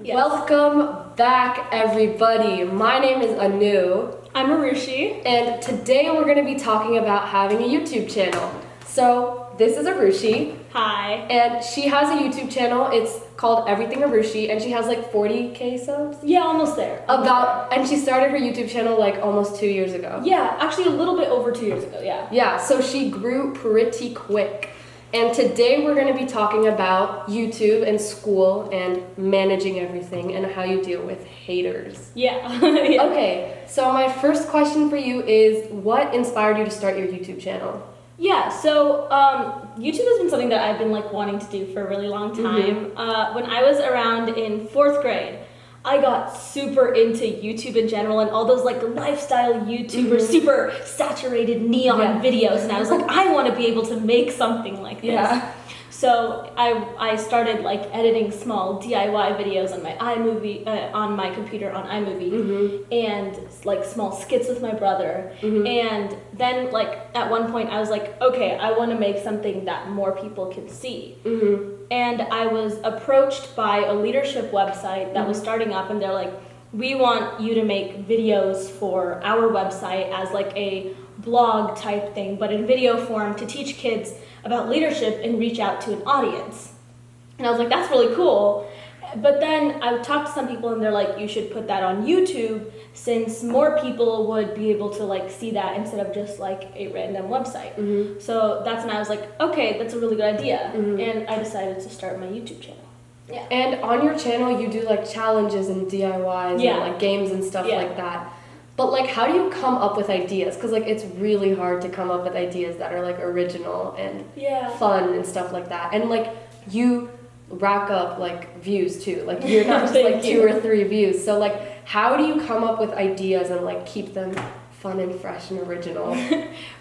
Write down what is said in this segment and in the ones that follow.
Yes. Welcome back, everybody. My name is Anu. I'm Aarushi. And today we're going to be talking about having a YouTube channel. So, this is Aarushi. Hi. And she has a YouTube channel. It's called EverythingAarushi, and she has like 40K subs. Yeah, almost there. And she started her YouTube channel like almost 2 years ago. Yeah, actually a little bit over 2 years ago, yeah. Yeah, so she grew pretty quick. And today we're going to be talking about YouTube and school and managing everything and how you deal with haters. Yeah. Yeah. Okay, so my first question for you is, what inspired you to start your YouTube channel? Yeah, so YouTube has been something that I've been like wanting to do for a really long time. When I was around in 4th grade, I got super into YouTube in general and all those like lifestyle YouTubers, super saturated neon videos, and I was like, I want to be able to make something like this. Yeah. So I started like editing small DIY videos on my iMovie, on my computer on iMovie, and like small skits with my brother. And then like at one point I was like, okay, I want to make something that more people can see. And I was approached by a leadership website that was starting up, and they're like, we want you to make videos for our website as like a blog type thing, but in video form to teach kids about leadership and reach out to an audience. And I was like, that's really cool. But then I talked to some people and they're like, you should put that on YouTube since more people would be able to like see that instead of just like a random website. So that's when I was like, okay, that's a really good idea. And I decided to start my YouTube channel. Yeah. And on your channel you do like challenges and DIYs and like games and stuff like that. But like, how do you come up with ideas? Because like, it's really hard to come up with ideas that are like original and fun and stuff like that. And like, you rack up like views too. Like, you're not just like 2 or 3 views. So like, how do you come up with ideas and like keep them fun and fresh and original?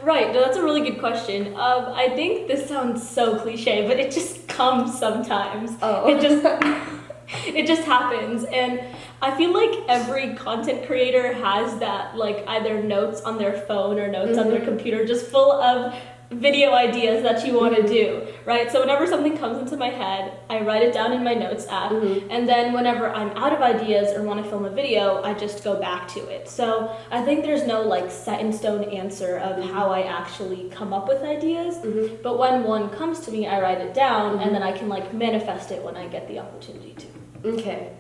Right, no, that's a really good question. I think this sounds so cliche, but it just comes sometimes. It just happens. And I feel like every content creator has that, like either notes on their phone or notes on their computer just full of video ideas that you want to do, right? So whenever something comes into my head, I write it down in my notes app, and then whenever I'm out of ideas or want to film a video, I just go back to it. So I think there's no like set in stone answer of how I actually come up with ideas, but when one comes to me, I write it down, and then I can like manifest it when I get the opportunity to. Okay.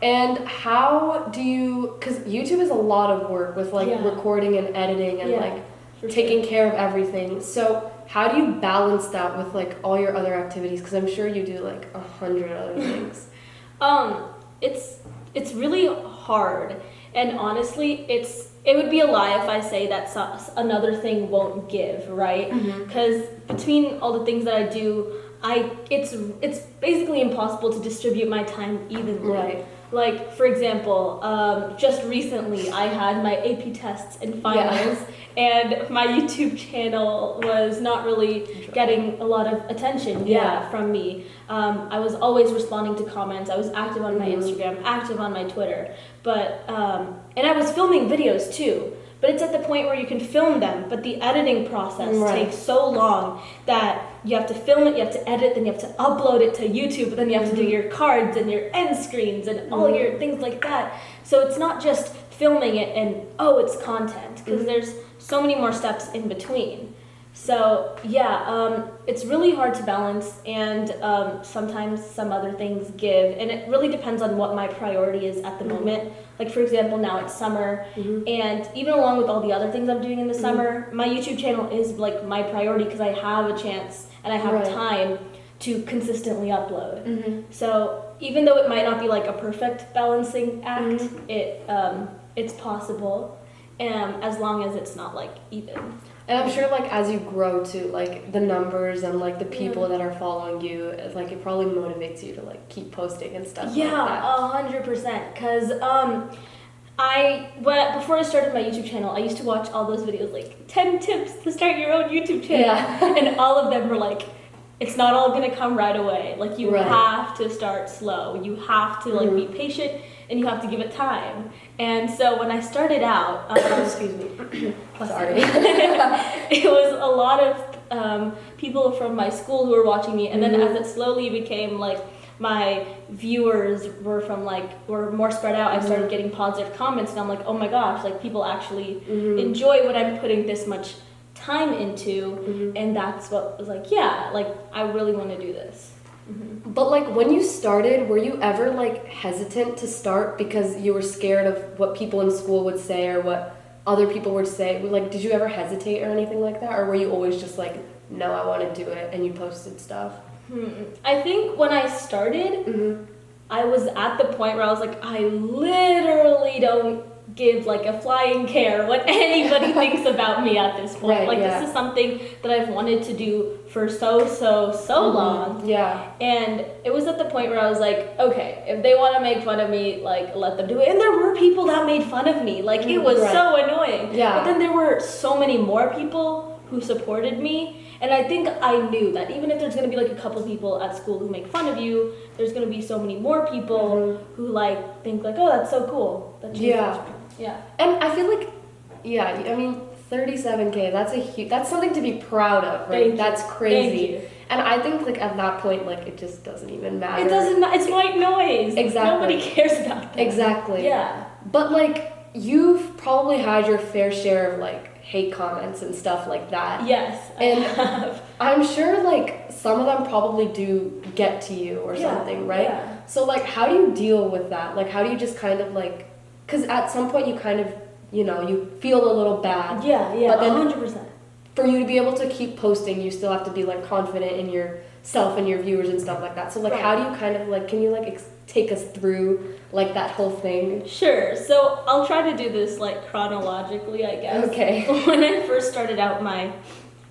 And how do you, because YouTube is a lot of work with like recording and editing and like taking care of everything. So how do you balance that with like all your other activities? Because I'm sure you do like 100 other things. It's really hard. And honestly, it would be a lie if I say that another thing won't give, right? Because between all the things that I do, it's basically impossible to distribute my time evenly. Right. Like, for example, just recently I had my AP tests and finals, and my YouTube channel was not really getting a lot of attention from me. I was always responding to comments. I was active on my Instagram, active on my Twitter, but and I was filming videos too. But it's at the point where you can film them, but the editing process takes so long that you have to film it, you have to edit, then you have to upload it to YouTube, but then you have to do your cards and your end screens and all your things like that. So it's not just filming it and, it's content, because there's so many more steps in between. So it's really hard to balance, and sometimes some other things give, and it really depends on what my priority is at the moment. Like, for example, now it's summer, and even along with all the other things I'm doing in the summer, my YouTube channel is like my priority because I have a chance and I have time to consistently upload. So even though it might not be like a perfect balancing act, it's possible, as long as it's not like even. And I'm sure like as you grow too, like the numbers and like the people that are following you, it's like it probably motivates you to like keep posting and stuff like that. 100%. Because before I started my YouTube channel, I used to watch all those videos like 10 tips to start your own YouTube channel. And all of them were like, it's not all gonna come right away. Like, you have to start slow. You have to like be patient, and you have to give it time. And so when I started out, excuse me, sorry, it was a lot of people from my school who were watching me, and then as it slowly became like my viewers were more spread out, I started getting positive comments, and I'm like, oh my gosh, like people actually enjoy what I'm putting this much time into, and that's what was like, yeah, like I really want to do this. But like when you started, were you ever like hesitant to start because you were scared of what people in school would say or what other people would say? Like, did you ever hesitate or anything like that, or were you always just like, no, I want to do it, and you posted stuff? I think when I started, I was at the point where I was like, I literally don't give like a flying care what anybody thinks about me at this point. Right, this is something that I've wanted to do for so long. Yeah. And it was at the point where I was like, okay, if they want to make fun of me, like let them do it. And there were people that made fun of me. Like it was so annoying. Yeah. But then there were so many more people who supported me. And I think I knew that even if there's going to be like a couple people at school who make fun of you, there's going to be so many more people who like think like, oh, that's so cool. Yeah. And I feel like, I mean, 37K, that's something to be proud of, right? That's crazy. And I think like at that point, like it just doesn't even matter. It doesn't, it's white noise. Exactly. Nobody cares about that. Exactly. Yeah. But like, you've probably had your fair share of like hate comments and stuff like that. Yes, I have. I'm sure like some of them probably do get to you or something, right? Yeah. So like, how do you deal with that? Like, how do you just kind of like, because at some point you kind of, you feel a little bad. Yeah, but then 100%. For you to be able to keep posting, you still have to be like confident in yourself and your viewers and stuff like that. So like, how do you kind of like, can you like take us through like that whole thing? Sure. So I'll try to do this like chronologically, I guess. Okay. When I first started out my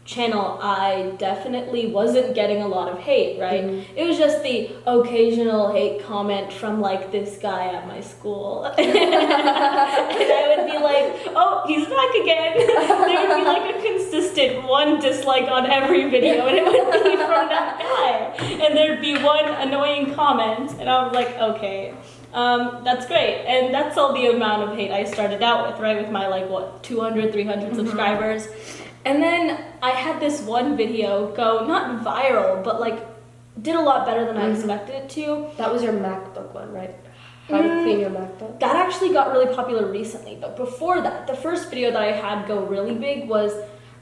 channel, I definitely wasn't getting a lot of hate, right? It was just the occasional hate comment from like this guy at my school. And I would be like, oh, he's back again. There would be like a consistent one dislike on every video, and it would be from that guy. And there'd be one annoying comment, and I was like, okay. That's great. And that's all the amount of hate I started out with, right? With my 200, 300 subscribers. And then I had this one video go, not viral, but like did a lot better than I expected it to. That was your MacBook one, right? How to clean your MacBook? That actually got really popular recently. But before that, the first video that I had go really big was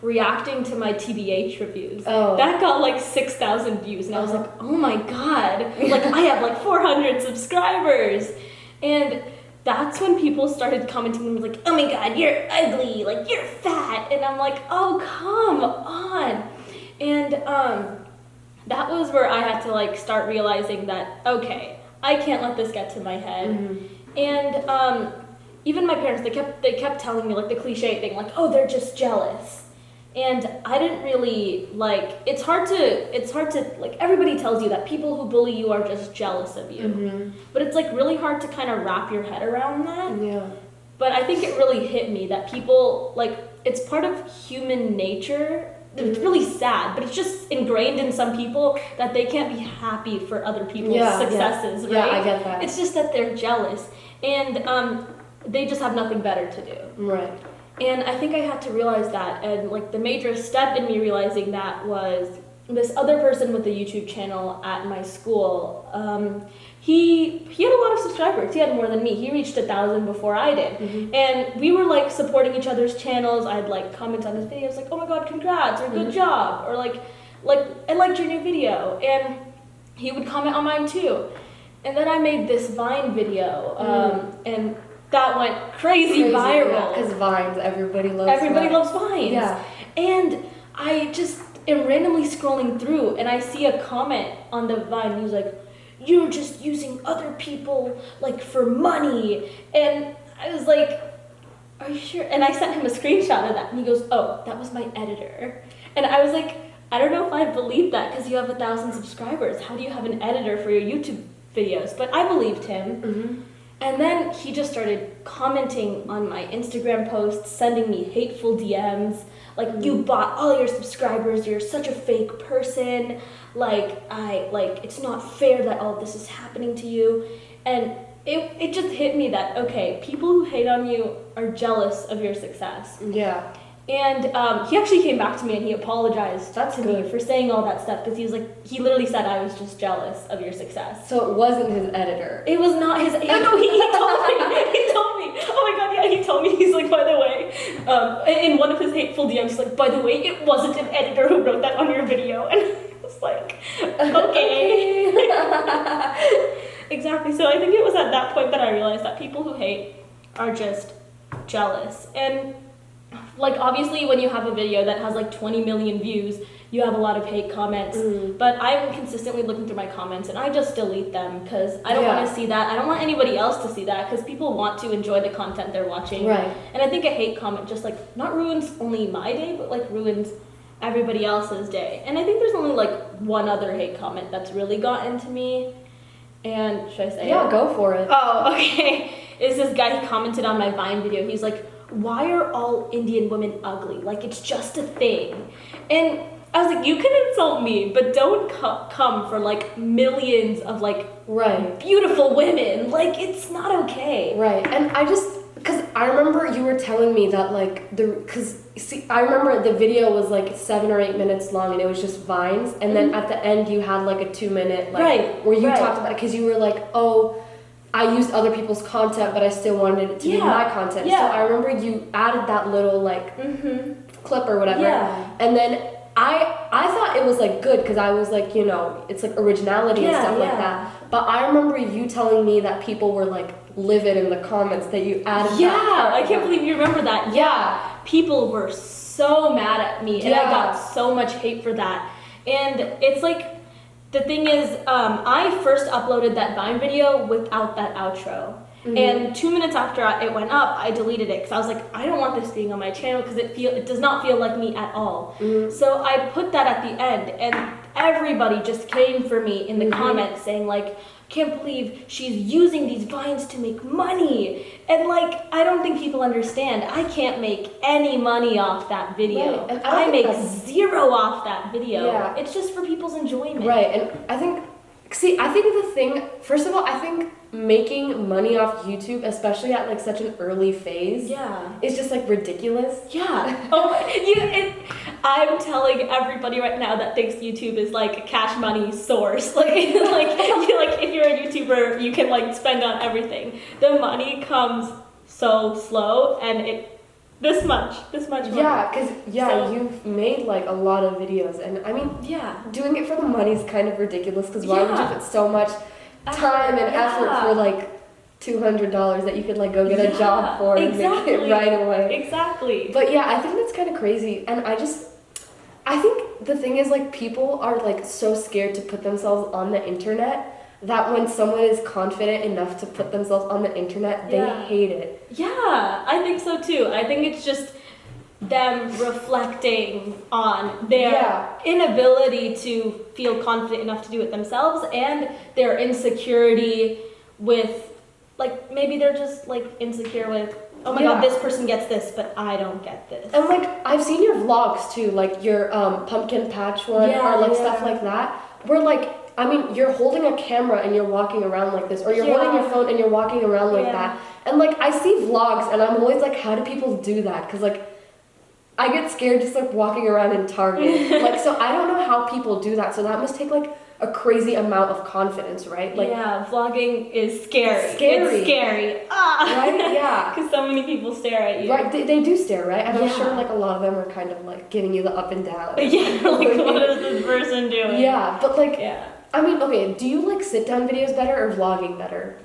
reacting to my TBH reviews. Oh. That got like 6,000 views. And I was like, oh my God. Like I have like 400 subscribers. And that's when people started commenting and like, oh my God, you're ugly, like you're fat. And I'm like, oh, come on. And that was where I had to like start realizing that, okay, I can't let this get to my head. And even my parents, they kept telling me like the cliche thing, like, oh, they're just jealous. And I didn't really it's hard to like, everybody tells you that people who bully you are just jealous of you. But it's like really hard to kind of wrap your head around that. Yeah. But I think it really hit me that people, like, it's part of human nature. It's really sad, but it's just ingrained in some people that they can't be happy for other people's successes, right? Yeah, I get that. It's just that they're jealous. And they just have nothing better to do. Right. And I think I had to realize that, and like the major step in me realizing that was this other person with the YouTube channel at my school. He had a lot of subscribers. He had more than me. He reached 1,000 before I did. And we were like supporting each other's channels. I'd like comment on his videos like, oh my God, congrats, or good job, or like I liked your new video. And he would comment on mine too. And then I made this Vine video, and that went crazy viral. Because Vines, everybody loves Vines. Yeah. And I just am randomly scrolling through, and I see a comment on the Vine, and he's like, you're just using other people like for money. And I was like, are you sure? And I sent him a screenshot of that, and he goes, oh, that was my editor. And I was like, I don't know if I believe that, because you have 1,000 subscribers. How do you have an editor for your YouTube videos? But I believed him. And then he just started commenting on my Instagram posts, sending me hateful DMs, like, you bought all your subscribers, you're such a fake person, it's not fair that all of this is happening to you. And it just hit me that, okay, people who hate on you are jealous of your success. Yeah. And he actually came back to me and he apologized to me for saying all that stuff because he was like, he literally said I was just jealous of your success. So it wasn't his editor. It was not his. No, he told me. He told me. Oh my god, yeah, he told me. He's like, by the way, in one of his hateful DMs, he's like, by the way, it wasn't an editor who wrote that on your video, and I was like, okay. Exactly. So I think it was at that point that I realized that people who hate are just jealous. And like obviously when you have a video that has like 20 million views, you have a lot of hate comments, but I'm consistently looking through my comments and I just delete them because I don't want to see that. I don't want anybody else to see that because people want to enjoy the content they're watching. Right. And I think a hate comment just like not ruins only my day, but like ruins everybody else's day. And I think there's only like one other hate comment that's really gotten to me. And should I say it? Yeah, go for it. Oh, okay. It's this guy, he commented on my Vine video. He's like, why are all Indian women ugly? Like, it's just a thing. And I was like, you can insult me, but don't come for, like, millions of, like, beautiful women. Like, it's not okay. Right. And because I remember you were telling me that, like, I remember the video was, like, 7 or 8 minutes long, and it was just vines. And then at the end, you had, like, a 2-minute, like, where you talked about it, because you were like, oh, I used other people's content, but I still wanted it to be my content. So I remember you added that little like clip or whatever. Yeah. And then I thought it was like good because I was like, you know, it's like originality and stuff like that. But I remember you telling me that people were like livid in the comments that you added that. I can't believe you remember that. Yeah. People were so mad at me and I got so much hate for that. And it's like, the thing is, I first uploaded that Vine video without that outro. And 2 minutes after it went up, I deleted it because I was like, I don't want this being on my channel because it does not feel like me at all. So I put that at the end, and everybody just came for me in the comments saying like, can't believe she's using these vines to make money. And like, I don't think people understand. I can't make any money off that video. Right. And I make zero off that video. Yeah. It's just for people's enjoyment. Right. And I think the thing, first of all, I think making money off YouTube, especially at like such an early phase, is just like ridiculous. Yeah. I'm telling everybody right now that thinks YouTube is like a cash money source. Like if you're a YouTuber, you can like spend on everything. The money comes so slow, and this much money. Yeah, because you've made like a lot of videos, and I mean, doing it for the money is kind of ridiculous. Because why would you put so much time and effort for like $200 that you could like go get a job for and make it right away? Exactly. But yeah, I think that's kind of crazy, and I think the thing is like people are like so scared to put themselves on the internet that when someone is confident enough to put themselves on the internet, they hate it. Yeah, I think so too. I think it's just them reflecting on their inability to feel confident enough to do it themselves and their insecurity with, like, maybe they're just like insecure with, oh my god, this person gets this, but I don't get this. And like, I've seen your vlogs too, like your pumpkin patch one or like stuff like that, where like, I mean, you're holding a camera and you're walking around like this, or you're holding your phone and you're walking around like that. And like, I see vlogs and I'm always like, how do people do that? Because like, I get scared just like walking around in Target. Like, so I don't know how people do that. So that must take like a crazy amount of confidence, right? Like, vlogging is scary. It's scary. Right? Yeah. Because so many people stare at you. Right, they do stare, right? And I'm sure like a lot of them are kind of like giving you the up and down. Yeah, like what is this person doing? Yeah, but like, I mean, okay, do you like sit-down videos better or vlogging better?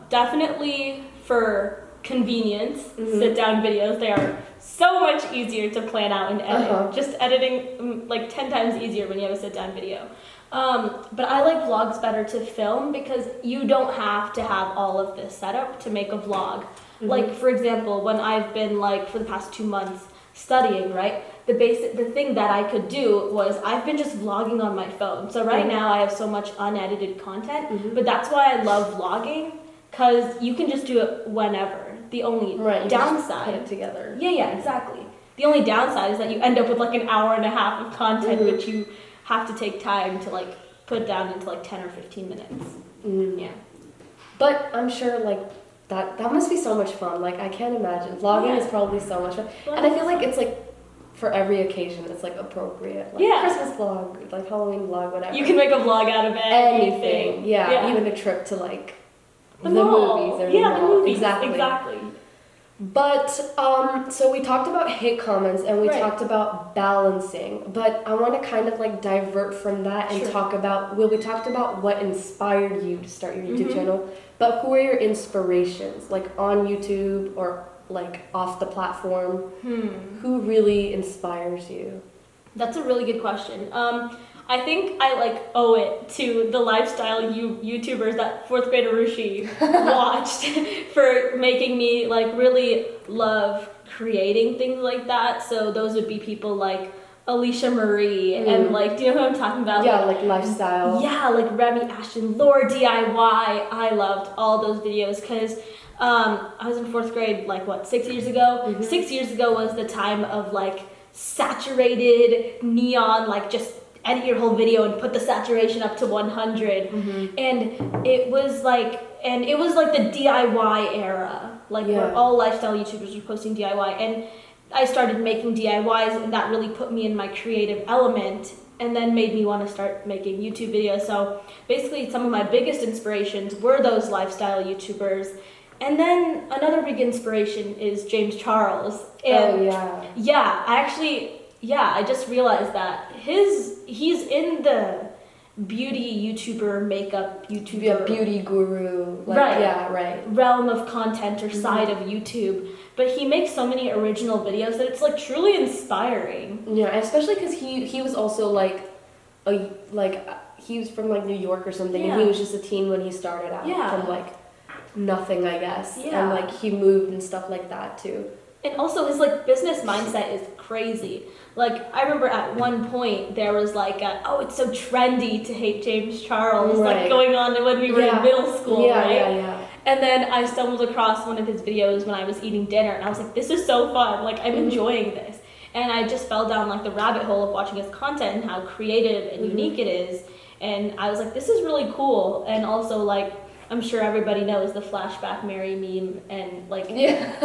Definitely for convenience, sit-down videos, they are so much easier to plan out and edit. Just editing like 10 times easier when you have a sit-down video. But I like vlogs better to film because you don't have to have all of this setup to make a vlog. Like, for example, when I've been like for the past 2 months studying, right? The thing that I could do was I've been just vlogging on my phone. So right now I have so much unedited content, but that's why I love vlogging, because you can just do it whenever. The only downside, put it together. Yeah, exactly. The only downside is that you end up with like an hour and a half of content, which you have to take time to like put down into like 10 or 15 minutes. Yeah. But I'm sure like that must be so much fun. Like, I can't imagine. Vlogging is probably so much fun. Well, and I feel like it's like, for every occasion, it's like appropriate. Like Christmas vlog, like Halloween vlog, whatever. You can make a vlog out of anything. Yeah, even a trip to like the movies or the movies. Exactly. But so we talked about hate comments and we talked about balancing, but I want to kind of like divert from that and talk about, we talked about what inspired you to start your YouTube channel, but who are your inspirations, like on YouTube or like off the platform? Who really inspires you? That's a really good question. I think I like owe it to the lifestyle YouTubers that fourth grade Aarushi watched for making me like really love creating things like that. So those would be people like Alicia Marie and like, do you know who I'm talking about? Yeah, like lifestyle. Yeah, like Remy Ashton, Laura DIY. I loved all those videos because I was in fourth grade like 6 years ago? 6 years ago was the time of like saturated neon, like just edit your whole video and put the saturation up to 100. And it was like the DIY era, like where all lifestyle YouTubers were posting DIY, and I started making DIYs, and that really put me in my creative element and then made me want to start making YouTube videos. So basically some of my biggest inspirations were those lifestyle YouTubers. And then another big inspiration is James Charles. And I just realized that he's in the beauty YouTuber, makeup YouTuber, beauty guru, realm of content or side of YouTube. But he makes so many original videos that it's like truly inspiring. Yeah, especially because he was also like he was from like New York or something, and he was just a teen when he started out from like nothing, I guess. And like he moved and stuff like that too. And also his like business mindset is crazy. Like I remember at one point there was like it's so trendy to hate James Charles, like going on when we were in middle school, right? And then I stumbled across one of his videos when I was eating dinner, and I was like, this is so fun, like I'm enjoying this. And I just fell down like the rabbit hole of watching his content and how creative and unique it is. And I was like, this is really cool. And also like, I'm sure everybody knows the flashback Mary meme and like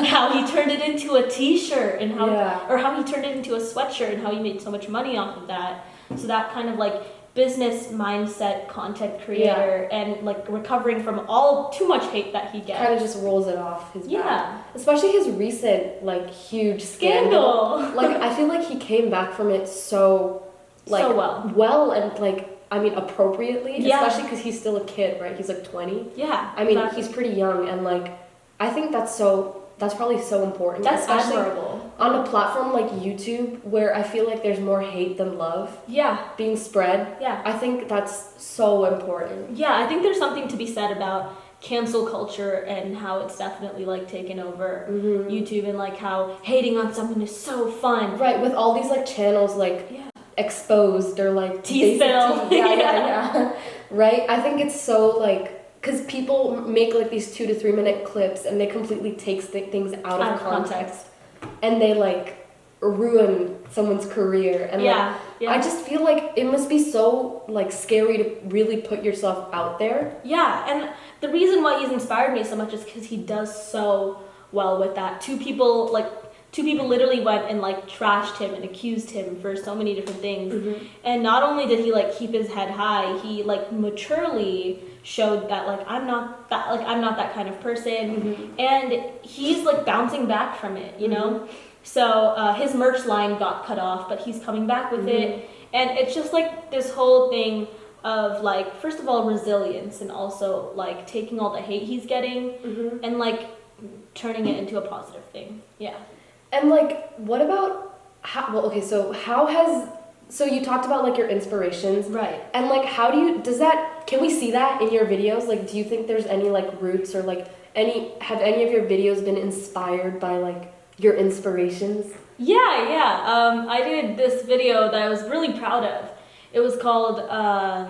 how he turned it into a t-shirt and how he turned it into a sweatshirt and how he made so much money off of that. So that kind of like business mindset content creator and like recovering from all too much hate that he gets. Kind of just rolls it off his back. Especially his recent like huge scandal. Like I feel like he came back from it so well and like I mean appropriately, especially because he's still a kid, right? He's like 20. Yeah. I mean he's pretty young, and like I think that's probably so important. That's especially admirable. On a platform like YouTube, where I feel like there's more hate than love being spread. Yeah. I think that's so important. Yeah, I think there's something to be said about cancel culture and how it's definitely like taken over YouTube, and like how hating on someone is so fun. Right, with all these like channels like exposed or like T-spill. Right? I think it's so like, because people make like these 2 to 3 minute clips and they completely take things out of context and they like ruin someone's career, and I just feel like it must be so like scary to really put yourself out there. And the reason why he's inspired me so much is because he does so well with that. Two people literally went and like trashed him and accused him for so many different things. And not only did he like keep his head high, he like maturely showed that like I'm not that kind of person. And he's like bouncing back from it, you know? So his merch line got cut off, but he's coming back with it. And it's just like this whole thing of like, first of all, resilience, and also like taking all the hate he's getting and like turning it into a positive thing. And like, what about so you talked about like your inspirations, right? And like, can we see that in your videos? Like, do you think there's any like roots, or like have any of your videos been inspired by like your inspirations? I did this video that I was really proud of. It was called I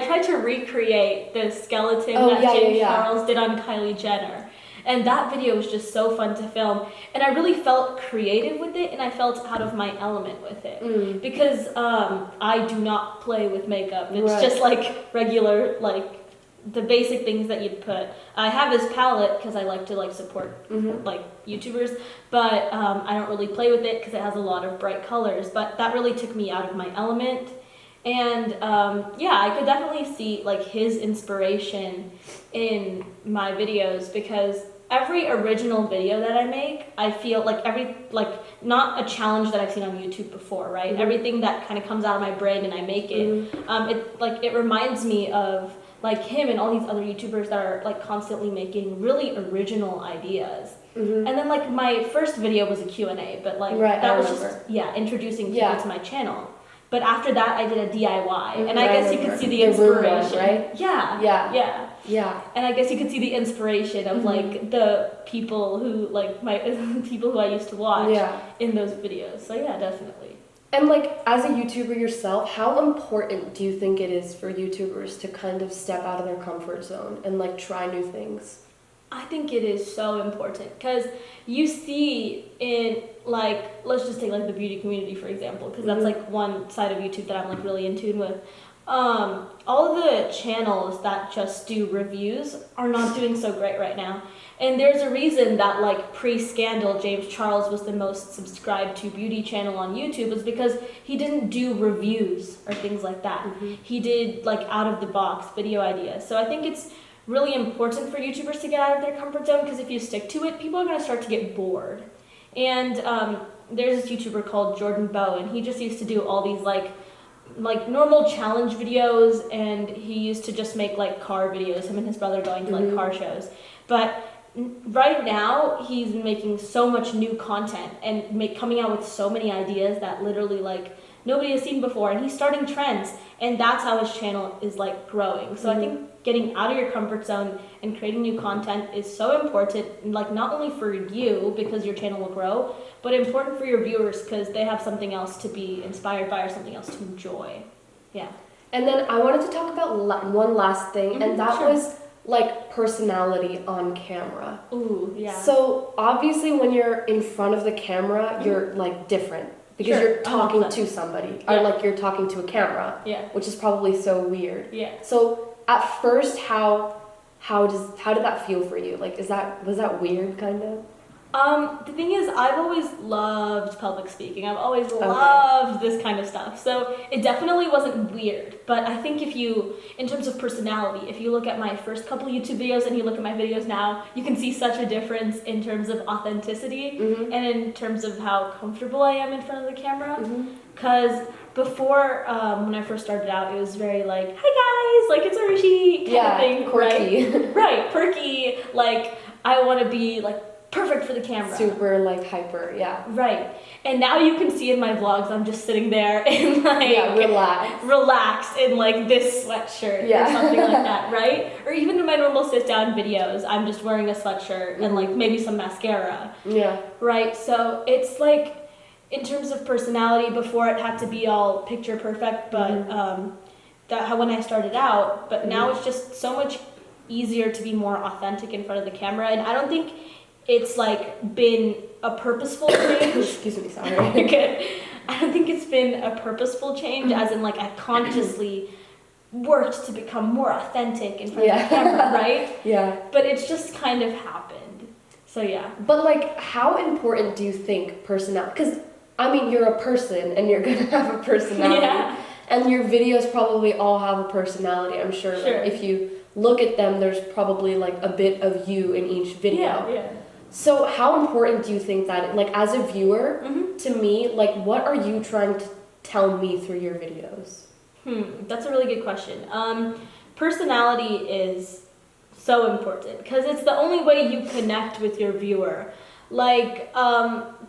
tried to recreate the skeleton that James Charles did on Kylie Jenner. And that video was just so fun to film. And I really felt creative with it, and I felt out of my element with it. Because I do not play with makeup. It's just like regular, like the basic things that you'd put. I have this palette because I like to like support like YouTubers, but I don't really play with it because it has a lot of bright colors. But that really took me out of my element, and yeah, I could definitely see like his inspiration in my videos, because every original video that I make, I feel like not a challenge that I've seen on YouTube before, right? Everything that kind of comes out of my brain and I make it, it reminds me of like him and all these other YouTubers that are like constantly making really original ideas. And then like my first video was a Q&A, but like that was just introducing people to my channel. But after that, I did a DIY, and I guess you could see the inspiration, right? Yeah. And I guess you could see the inspiration of like the people who like people who I used to watch in those videos. So yeah, definitely. And like as a YouTuber yourself, how important do you think it is for YouTubers to kind of step out of their comfort zone and like try new things? I think it is so important, because you see in like, let's just take like the beauty community for example, because that's like one side of YouTube that I'm like really in tune with. All of the channels that just do reviews are not doing so great right now. And there's a reason that like pre-scandal James Charles was the most subscribed to beauty channel on YouTube, is because he didn't do reviews or things like that. He did like out of the box video ideas. So I think it's really important for YouTubers to get out of their comfort zone, because if you stick to it, people are going to start to get bored. And there's this YouTuber called Jordan Bow, and he just used to do all these like normal challenge videos, and he used to just make like car videos, him and his brother going to like car shows. But right now he's making so much new content and coming out with so many ideas that literally like nobody has seen before, and he's starting trends, and that's how his channel is like growing. So I think getting out of your comfort zone and creating new content is so important, like not only for you because your channel will grow, but important for your viewers because they have something else to be inspired by or something else to enjoy. Yeah. And then I wanted to talk about one last thing, and that was like personality on camera. Ooh, yeah. So obviously when you're in front of the camera, you're like different. Because you're talking to somebody, or like you're talking to a camera, which is probably so weird. Yeah. So at first, how did that feel for you? Like, was that weird, kind of? The thing is, I've always loved public speaking. I've always loved this kind of stuff. So it definitely wasn't weird. But I think in terms of personality, if you look at my first couple YouTube videos and you look at my videos now, you can see such a difference in terms of authenticity and in terms of how comfortable I am in front of the camera. Because before, when I first started out, it was very like, hi guys, like it's Aarushi kind of thing. Quirky. Right, perky, like I want to be like perfect for the camera. Super like hyper, Right. And now you can see in my vlogs, I'm just sitting there and like relaxed in like this sweatshirt or something like that, right? Or even in my normal sit down videos, I'm just wearing a sweatshirt and like maybe some mascara. Yeah. Right. So it's like, in terms of personality, before it had to be all picture perfect, but when I started out, but now it's just so much easier to be more authentic in front of the camera, and I don't think it's like been a purposeful change. Excuse me, sorry. Okay. I don't think it's been a purposeful change, as in like I consciously worked to become more authentic in front of the camera, right? Yeah. But it's just kind of happened. So yeah. But like, how important do you think personality? Because I mean, you're a person and you're gonna have a personality, and your videos probably all have a personality. I'm sure. Like, if you look at them, there's probably like a bit of you in each video. Yeah. So how important do you think that, like as a viewer, to me, like what are you trying to tell me through your videos? That's a really good question. Personality is so important because it's the only way you connect with your viewer. Like,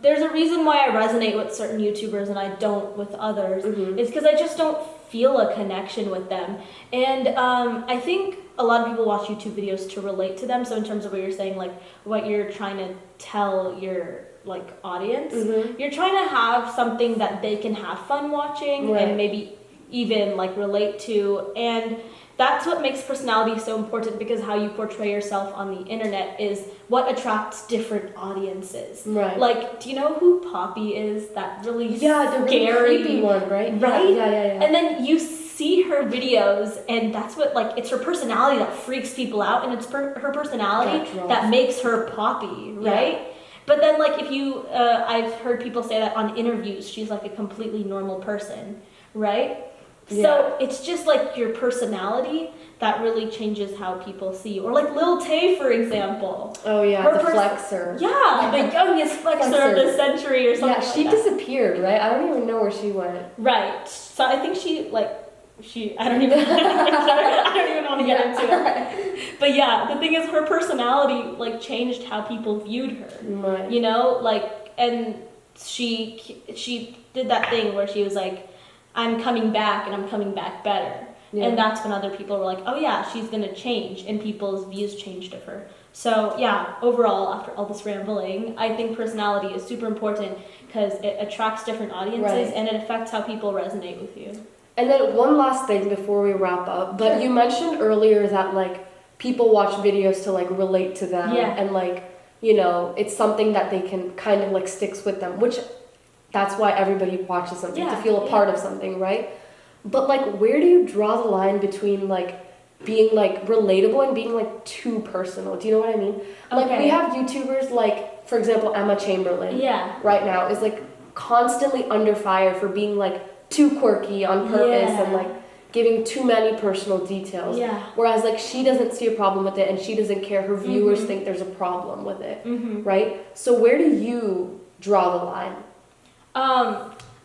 there's a reason why I resonate with certain YouTubers and I don't with others. It's because I just don't feel a connection with them. And I think a lot of people watch YouTube videos to relate to them. So in terms of what you're saying, like what you're trying to tell your like audience, you're trying to have something that they can have fun watching and maybe even like relate to. And that's what makes personality so important, because how you portray yourself on the internet is what attracts different audiences. Right. Like, do you know who Poppy is? That really the really creepy one, right? Right? Yeah. And then you see her videos, and that's what, like, it's her personality that freaks people out, and it's her personality that makes her poppy, right? Yeah. But then, like, if you, I've heard people say that on interviews, she's like a completely normal person, right? Yeah. So it's just like your personality that really changes how people see you. Or like Lil Tay, for example. Oh yeah, the flexer. Yeah, the youngest flexer of the century or something. Yeah, she disappeared, right? I don't even know where she went. Right. So I think I don't even want to get into it. But yeah, the thing is, her personality like changed how people viewed her. Right. You know, like, and she did that thing where she was like, I'm coming back and I'm coming back better. Yeah. And that's when other people were like, oh yeah, she's gonna change, and people's views changed of her. So yeah, overall, after all this rambling, I think personality is super important because it attracts different audiences and it affects how people resonate with you. And then one last thing before we wrap up, but you mentioned earlier that like people watch videos to like relate to them and like, you know, it's something that they can kind of like sticks with them, which that's why everybody watches something, to feel a part of something, right? But like, where do you draw the line between like being like relatable and being like too personal? Do you know what I mean? Like we have YouTubers like, for example, Emma Chamberlain right now is like constantly under fire for being like too quirky on purpose and like giving too many personal details. Yeah. Whereas like she doesn't see a problem with it and she doesn't care her viewers think there's a problem with it, right? So where do you draw the line?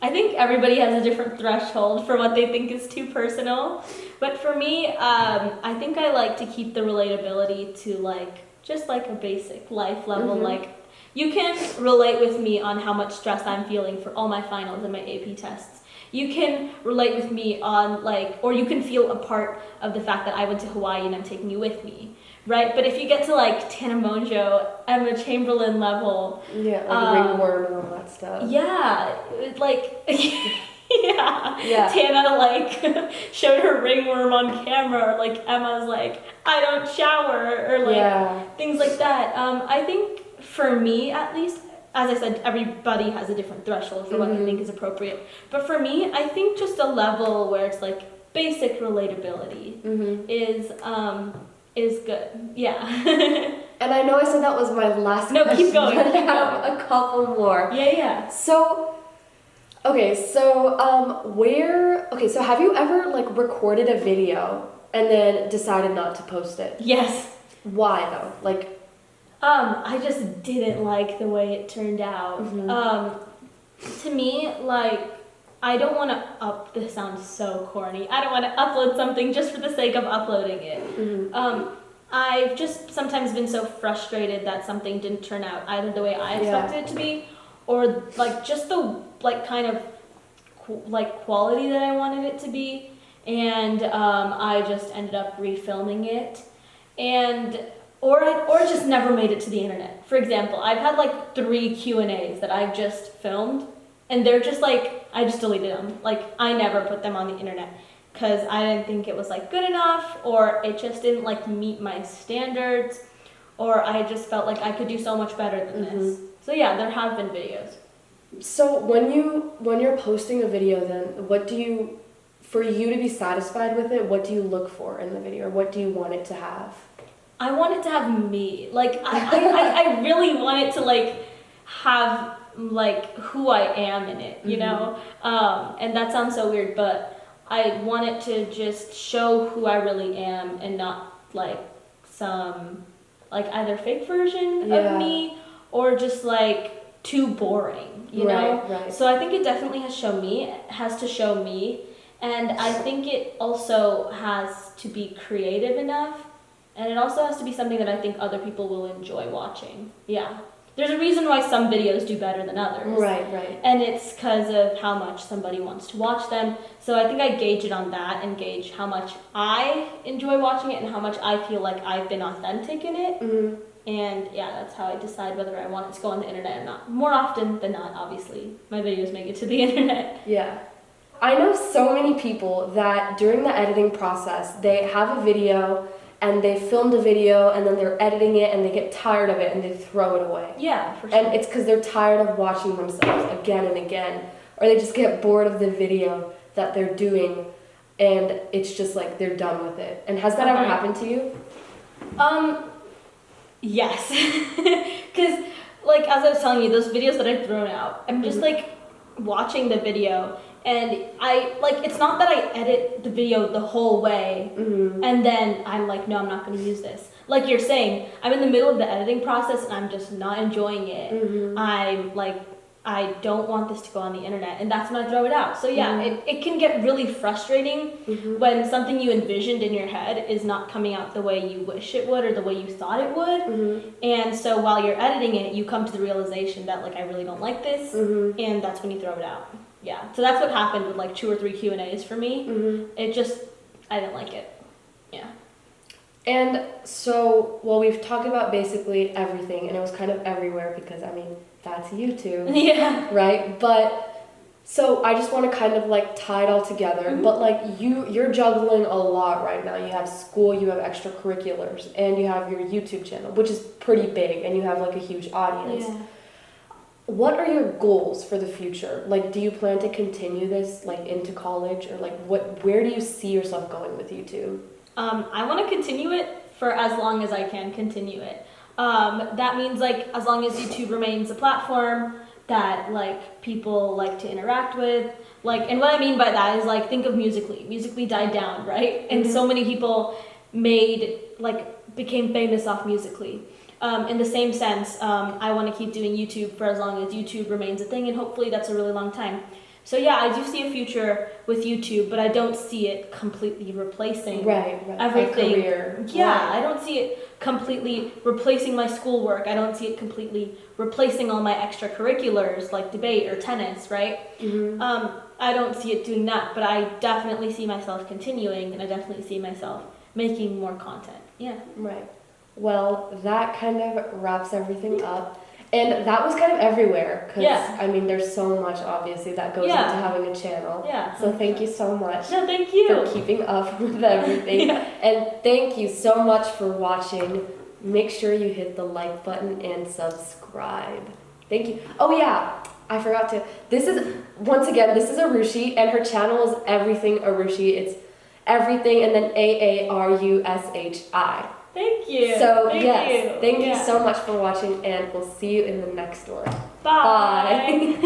I think everybody has a different threshold for what they think is too personal. But for me, I think I like to keep the relatability to like, just like a basic life level. Like, you can relate with me on how much stress I'm feeling for all my finals and my AP tests. You can relate with me on like, or you can feel a part of the fact that I went to Hawaii and I'm taking you with me. Right, but if you get to like Tana Mongeau, Emma Chamberlain level, like ringworm and all that stuff. Yeah, like Tana like showed her ringworm on camera, or like Emma's like, I don't shower, or like things like that. I think for me, at least, as I said, everybody has a different threshold for what they think is appropriate. But for me, I think just a level where it's like basic relatability is good. Yeah. And I know I said that was my last question. No, keep going. But I have a couple more. Yeah. So have you ever like recorded a video and then decided not to post it? Yes. Why though? Like I just didn't like the way it turned out. To me, like, I don't want to this sounds so corny. I don't want to upload something just for the sake of uploading it. I've just sometimes been so frustrated that something didn't turn out either the way I expected it to be, or like just the like kind of quality that I wanted it to be, and I just ended up refilming it, or it just never made it to the internet. For example, I've had like 3 Q&As that I've just filmed, and they're just like, I just deleted them. Like, I never put them on the internet because I didn't think it was like good enough, or it just didn't like meet my standards, or I just felt like I could do so much better than this. So yeah, there have been videos. So when you're posting a video, then for you to be satisfied with it, what do you look for in the video, or what do you want it to have? I want it to have me. Like, I really want it to like have like who I am in it, you know? And that sounds so weird, but I want it to just show who I really am, and not like some like either fake version of me or just like too boring, you know? Right. So I think it definitely has to show me, and I think it also has to be creative enough, and it also has to be something that I think other people will enjoy watching. Yeah. There's a reason why some videos do better than others. Right. And it's because of how much somebody wants to watch them. So I think I gauge it on that, and gauge how much I enjoy watching it and how much I feel like I've been authentic in it. And yeah, that's how I decide whether I want it to go on the internet or not. More often than not, obviously, my videos make it to the internet. Yeah. I know so many people that during the editing process, they have a video and they filmed a video and then they're editing it and they get tired of it and they throw it away. Yeah, for sure. And it's because they're tired of watching themselves again and again, or they just get bored of the video that they're doing. and it's just like they're done with it. And has that ever happened to you? Yes. Because, like, as I was telling you, those videos that I've thrown out, I'm just, like, watching the video, and it's not that I edit the video the whole way, and then I'm like, no, I'm not going to use this. Like you're saying, I'm in the middle of the editing process, and I'm just not enjoying it. I'm, like, I don't want this to go on the internet, and that's when I throw it out. So yeah, it can get really frustrating when something you envisioned in your head is not coming out the way you wish it would or the way you thought it would. And so while you're editing it, you come to the realization that, like, I really don't like this, and that's when you throw it out. Yeah, so that's what happened with, like, 2 or 3 Q&As for me. It just, I didn't like it. Yeah. And so, well, we've talked about basically everything, and it was kind of everywhere because, I mean, that's YouTube. Yeah. Right? But, so I just want to kind of, like, tie it all together. But, like, you're juggling a lot right now. You have school, you have extracurriculars, and you have your YouTube channel, which is pretty big, and you have, like, a huge audience. Yeah. What are your goals for the future? Like, do you plan to continue this, like, into college? Or, like, where do you see yourself going with YouTube? I want to continue it for as long as I can continue it. That means, like, as long as YouTube remains a platform that, like, people like to interact with. Like, and what I mean by that is, like, think of Musical.ly. Musical.ly died down, right? And so many people became famous off Musical.ly. In the same sense, I want to keep doing YouTube for as long as YouTube remains a thing, and hopefully that's a really long time. So yeah, I do see a future with YouTube, but I don't see it completely replacing everything. Career. Yeah, I don't see it completely replacing my schoolwork. I don't see it completely replacing all my extracurriculars like debate or tennis, right? I don't see it doing that, but I definitely see myself continuing, and I definitely see myself making more content. Yeah. Right. Well, that kind of wraps everything up. And that was kind of everywhere, because, I mean, there's so much, obviously, that goes into having a channel. Yeah. So thank you so much. No, thank you. For keeping up with everything. And thank you so much for watching. Make sure you hit the like button and subscribe. Thank you. Oh, yeah. I forgot to. This is, once again, this is Aarushi, and her channel is EverythingAarushi. It's everything and then AARUSHI. Thank you. So, thank you so much for watching, and we'll see you in the next one. Bye. Bye.